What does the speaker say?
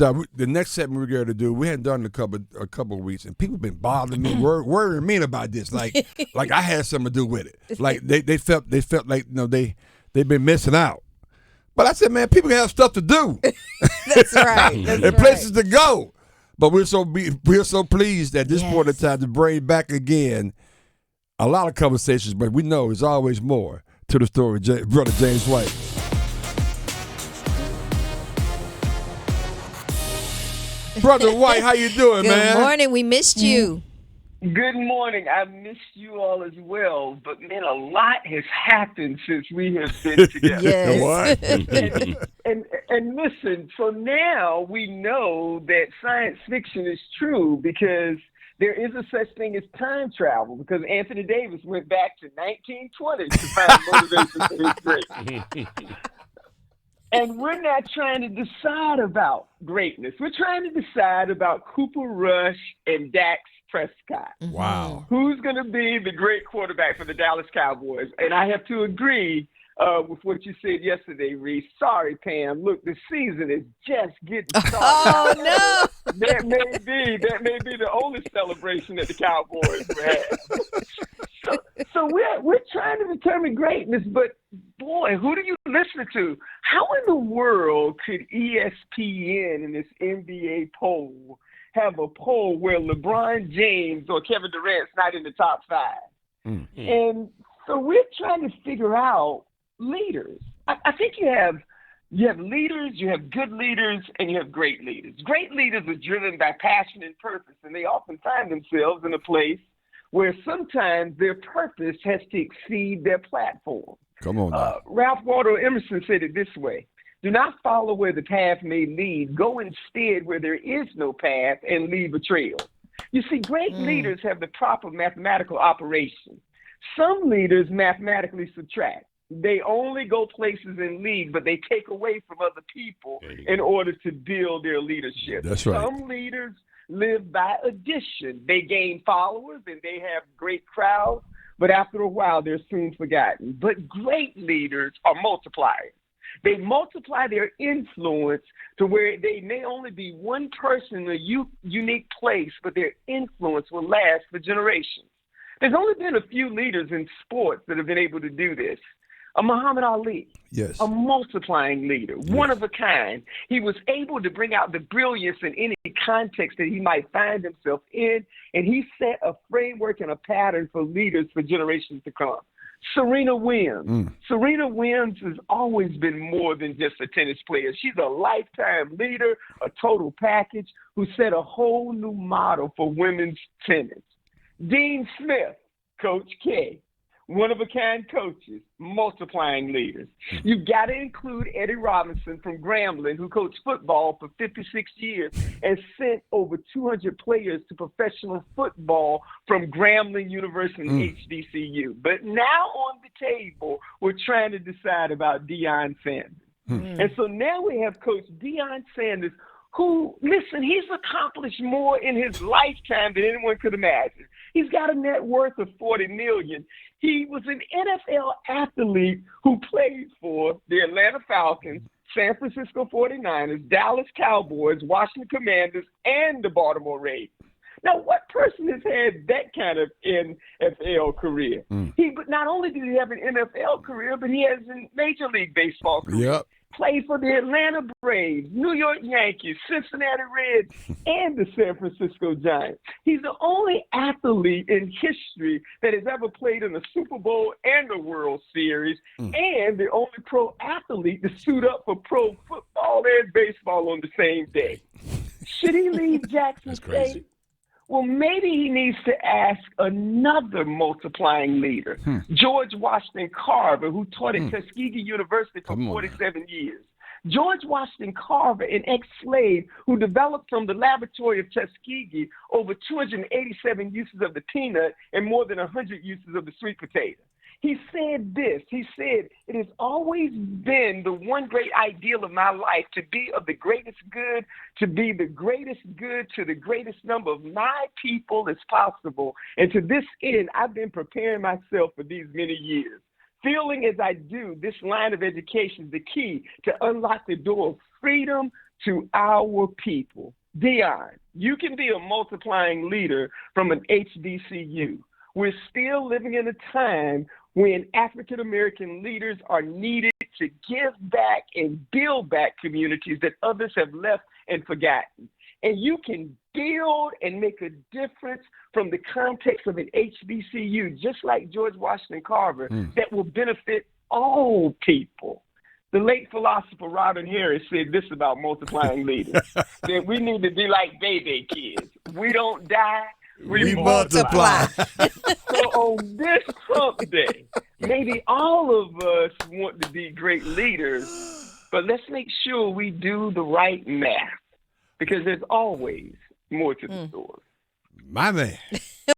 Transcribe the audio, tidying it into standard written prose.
thought the next segment we were going to do, we hadn't done it a couple of weeks, and people been bothering me, worrying me about this, like I had something to do with it. Like they felt like they've been missing out. But I said, man, people have stuff to do. That's right. And places to go. But we're so pleased at this point in time to bring back again a lot of conversations, but we know there's always more to the story. Brother James White. Brother White, how you doing, man? Good morning. We missed you. Good morning. I missed you all as well, but man, a lot has happened since we have been together. Yes. and listen, so now we know that science fiction is true because there is a such thing as time travel, because Anthony Davis went back to 1920 to find motivation for his great. And we're not trying to decide about greatness. We're trying to decide about Cooper Rush and Dax Prescott. Wow. Who's going to be the great quarterback for the Dallas Cowboys? And I have to agree with what you said yesterday, Reese. Sorry, Pam. Look, the season is just getting started. Oh, no. That may be the only celebration that the Cowboys have. So we're trying to determine greatness, but boy, who do you listen to? How in the world could ESPN in this NBA poll have a poll where LeBron James or Kevin Durant's not in the top 5? Mm-hmm. And so we're trying to figure out leaders. I think you have leaders, you have good leaders, and you have great leaders. Great leaders are driven by passion and purpose, and they often find themselves in a place where sometimes their purpose has to exceed their platform. Come on now. Ralph Waldo Emerson said it this way: do not follow where the path may lead. Go instead where there is no path and leave a trail. You see, great leaders have the proper mathematical operation. Some leaders mathematically subtract. They only go places and lead, but they take away from other people in order to build their leadership. That's right. Some leaders live by addition. They gain followers and they have great crowds, but after a while, they're soon forgotten. But great leaders are multipliers. They multiply their influence to where they may only be one person in a unique place, but their influence will last for generations. There's only been a few leaders in sports that have been able to do this. Muhammad Ali, yes, a multiplying leader, one of a kind. He was able to bring out the brilliance in any context that he might find himself in, and he set a framework and a pattern for leaders for generations to come. Serena Williams. Serena Williams has always been more than just a tennis player. She's a lifetime leader, a total package, who set a whole new model for women's tennis. Dean Smith, Coach K, one-of-a-kind coaches, multiplying leaders. You've got to include Eddie Robinson from Grambling, who coached football for 56 years and sent over 200 players to professional football from Grambling University and HBCU. But now on the table, we're trying to decide about Deion Sanders. And so now we have Coach Deion Sanders, who, listen, he's accomplished more in his lifetime than anyone could imagine. He's got a net worth of $40 million. He was an NFL athlete who played for the Atlanta Falcons, San Francisco 49ers, Dallas Cowboys, Washington Commanders, and the Baltimore Ravens. Now, what person has had that kind of NFL career? But not only did he have an NFL career, but he has a Major League Baseball career. Yep. Played for the Atlanta Braves, New York Yankees, Cincinnati Reds, and the San Francisco Giants. He's the only athlete in history that has ever played in the Super Bowl and the World Series, and the only pro athlete to suit up for pro football and baseball on the same day. Should he leave Jackson State? Well, maybe he needs to ask another multiplying leader, George Washington Carver, who taught at Tuskegee University for 47 years. George Washington Carver, an ex-slave who developed from the laboratory of Tuskegee over 287 uses of the peanut and more than 100 uses of the sweet potato. He said this. He said, "It has always been the one great ideal of my life to be of the greatest good, to be the greatest good to the greatest number of my people as possible. And to this end, I've been preparing myself for these many years. Feeling as I do, this line of education is the key to unlock the door of freedom, to our people. Deion, you can be a multiplying leader from an HBCU. We're still living in a time when African American leaders are needed to give back and build back communities that others have left and forgotten. And you can build and make a difference from the context of an HBCU, just like George Washington Carver, that will benefit all people. The late philosopher Robin Harris said this about multiplying leaders, that we need to be like baby kids. We don't die, we multiply. So on this hump day, maybe all of us want to be great leaders, but let's make sure we do the right math, because there's always more to the story. My man.